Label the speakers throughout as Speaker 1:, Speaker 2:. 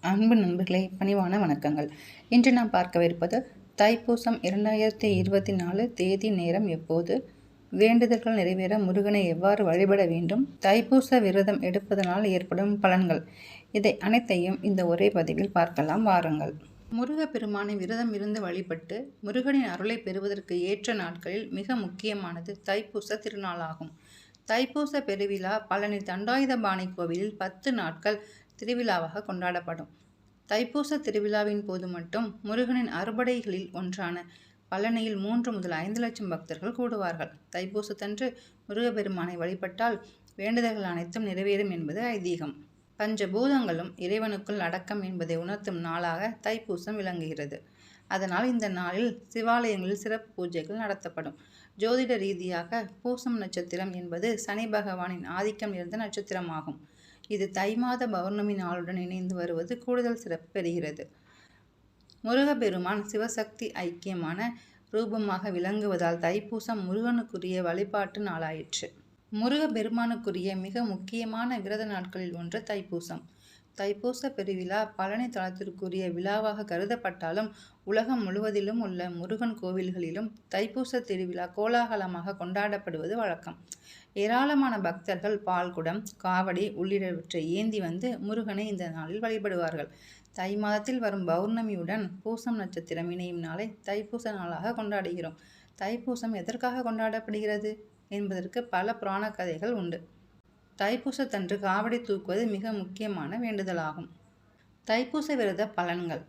Speaker 1: அன்பு நண்பர்களே, பணிவான வணக்கங்கள். இன்று நாம் பார்க்கவிருப்பது தைப்பூசம் 2024 தேதி, நேரம் எப்போது, வேண்டுதல்கள் நிறைவேற முருகனை எவ்வாறு வழிபட வேண்டும், தைப்பூச விரதம் எடுப்பதனால் ஏற்படும் பலன்கள், இதை அனைத்தையும் இந்த ஒரே பதிவில் பார்க்கலாம். வாருங்கள். முருகப்பெருமானை விரதம் இருந்து வழிபட்டு முருகனின் அருளை பெறுவதற்கு ஏற்ற நாட்களில் மிக முக்கியமானது தைப்பூச திருநாளாகும். தைப்பூச பெருவிழா பழனி தண்டாயுதபாணி கோவிலில் 10 நாட்கள் திருவிழாவாக கொண்டாடப்படும். தைப்பூச திருவிழாவின் போது மட்டும் முருகனின் அறுபடைகளில் ஒன்றான பழனியில் 3 முதல் 5 லட்சம் பக்தர்கள் கூடுவார்கள். தைப்பூசத்தன்று முருகப்பெருமானை வழிபட்டால் வேண்டுதல்கள் அனைத்தும் நிறைவேறும் என்பது ஐதீகம். பஞ்சபூதங்களும் இறைவனுக்குள் அடக்கம் என்பதை உணர்த்தும் நாளாக தைப்பூசம் விளங்குகிறது. அதனால் இந்த நாளில் சிவாலயங்களில் சிறப்பு பூஜைகள் நடத்தப்படும். ஜோதிட ரீதியாக பூசம் நட்சத்திரம் என்பது சனி பகவானின் ஆதிக்கம் நிறைந்த நட்சத்திரமாகும். இது தை மாத பௌர்ணமி நாளுடன் இணைந்து வருவது கூடுதல் சிறப்பு பெறுகிறது. முருகப்பெருமான் சிவசக்தி ஐக்கியமான ரூபமாக விளங்குவதால் தைப்பூசம் முருகனுக்குரிய வழிபாட்டு நாளாயிற்று. முருகப்பெருமானுக்குரிய மிக முக்கியமான விரத நாட்களில் ஒன்று தைப்பூசம். தைப்பூச பெருவிழா பழனி தலத்திற்குரிய விழாவாக கருதப்பட்டாலும் உலகம் முழுவதிலும் உள்ள முருகன் கோவில்களிலும் தைப்பூச திருவிழா கோலாகலமாக கொண்டாடப்படுவது வழக்கம். ஏராளமான பக்தர்கள் பால்குடம், காவடி உள்ளிட்டவற்றை ஏந்தி வந்து முருகனை இந்த நாளில் வழிபடுவார்கள். தை மாதத்தில் வரும் பௌர்ணமியுடன் பூசம் நட்சத்திரம் இணையும் நாளை தைப்பூச நாளாக கொண்டாடுகிறோம். தைப்பூசம் எதற்காக கொண்டாடப்படுகிறது என்பதற்கு பல புராண கதைகள் உண்டு. தைப்பூசத்தன்று காவடி தூக்குவது மிக முக்கியமான வேண்டுதலாகும். தைப்பூச விரத பலன்கள்.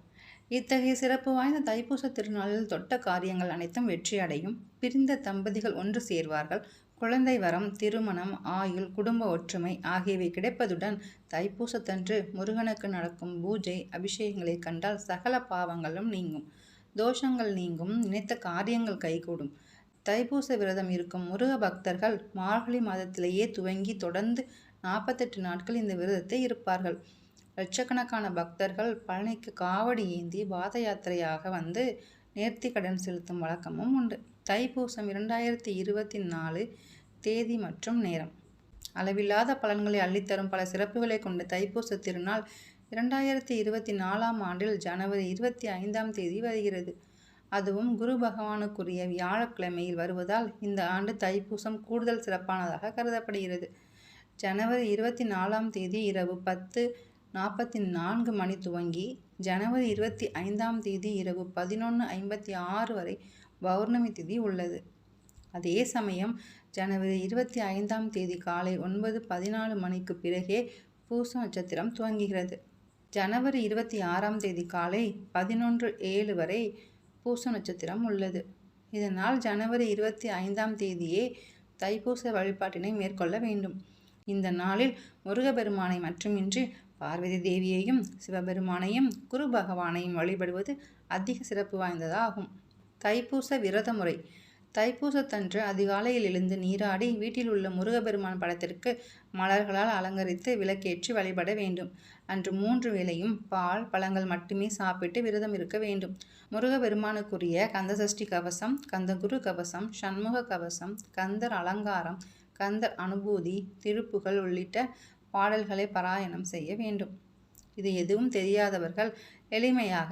Speaker 1: இத்தகைய சிறப்பு வாய்ந்த தைப்பூச திருநாளில் தொட்ட காரியங்கள் அனைத்தும் வெற்றியடையும். பிரிந்த தம்பதிகள் ஒன்று சேர்வார்கள். குழந்தை வரம், திருமணம், ஆயுள், குடும்ப ஒற்றுமை ஆகியவை கிடைப்பதுடன் தைப்பூசத்தன்று முருகனுக்கு நடக்கும் பூஜை, அபிஷேகங்களை கண்டால் சகல பாவங்களும் நீங்கும், தோஷங்கள் நீங்கும், நினைத்த காரியங்கள் கைகூடும். தைப்பூச விரதம் இருக்கும் முருக பக்தர்கள் மார்கழி மாதத்திலேயே துவங்கி தொடர்ந்து 48 நாட்கள் இந்த விரதத்தை இருப்பார்கள். லட்சக்கணக்கான பக்தர்கள் பழனிக்கு காவடி ஏந்தி பாத யாத்திரையாக வந்து நேர்த்தி கடன் செலுத்தும் வழக்கமும் உண்டு. தைப்பூசம் 2024 தேதி மற்றும் நேரம். அளவில்லாத பலன்களை அள்ளித்தரும் பல சிறப்புகளை கொண்ட தைப்பூச திருநாள் 2024 ஆண்டில் ஜனவரி 25 தேதி வருகிறது. அதுவும் குரு பகவானுக்குரிய வியாழக்கிழமையில் வருவதால் இந்த ஆண்டு தைப்பூசம் கூடுதல் சிறப்பானதாக கருதப்படுகிறது. ஜனவரி 24 தேதி இரவு 10:44 மணி துவங்கி ஜனவரி 25 தேதி இரவு 11:56 வரை பௌர்ணமி திதி உள்ளது. அதே சமயம் ஜனவரி 25 தேதி காலை 9:14 மணிக்கு பிறகே பூச நட்சத்திரம் துவங்குகிறது. ஜனவரி 26 தேதி காலை 11:07 வரை பூச நட்சத்திரம் உள்ளது. இதனால் ஜனவரி 25 தேதியே தைப்பூச வழிபாட்டினை மேற்கொள்ள வேண்டும். இந்த நாளில் முருகப்பெருமானை மட்டுமின்றி பார்வதி தேவியையும் சிவபெருமானையும் குரு பகவானையும் வழிபடுவது அதிக சிறப்பு வாய்ந்ததாகும். தைப்பூச விரத முறை. தைப்பூசத்தன்று அதிகாலையில் எழுந்து நீராடி வீட்டில் உள்ள முருகப்பெருமான் படத்திற்கு மலர்களால் அலங்கரித்து விளக்கேற்றி வழிபட வேண்டும். அன்று 3 வேளையும் பால், பழங்கள் மட்டுமே சாப்பிட்டு விரதம் இருக்க வேண்டும். முருகப்பெருமானுக்குரிய கந்தசஷ்டி கவசம், கந்தகுரு கவசம், சண்முக கவசம், கந்தர் அலங்காரம், கந்தர் அனுபூதி, திருப்புகழ் உள்ளிட்ட பாடல்களை பாராயணம் செய்ய வேண்டும். இது எதுவும் தெரியாதவர்கள் எளிமையாக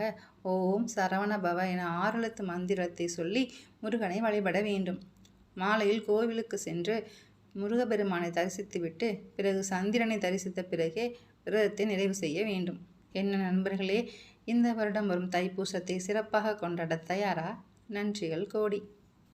Speaker 1: ஓம் சரவண பவ என 6 எழுத்து மந்திரத்தை சொல்லி முருகனை வழிபட வேண்டும். மாலையில் கோவிலுக்கு சென்று முருகப்பெருமானை தரிசித்துவிட்டு பிறகு சந்திரனை தரிசித்த பிறகே விரதத்தை நிறைவு செய்ய வேண்டும். என்ன நண்பர்களே, இந்த வருடம் வரும் தைப்பூசத்தை சிறப்பாக கொண்டாட தயாரா? நன்றிகள் கோடி.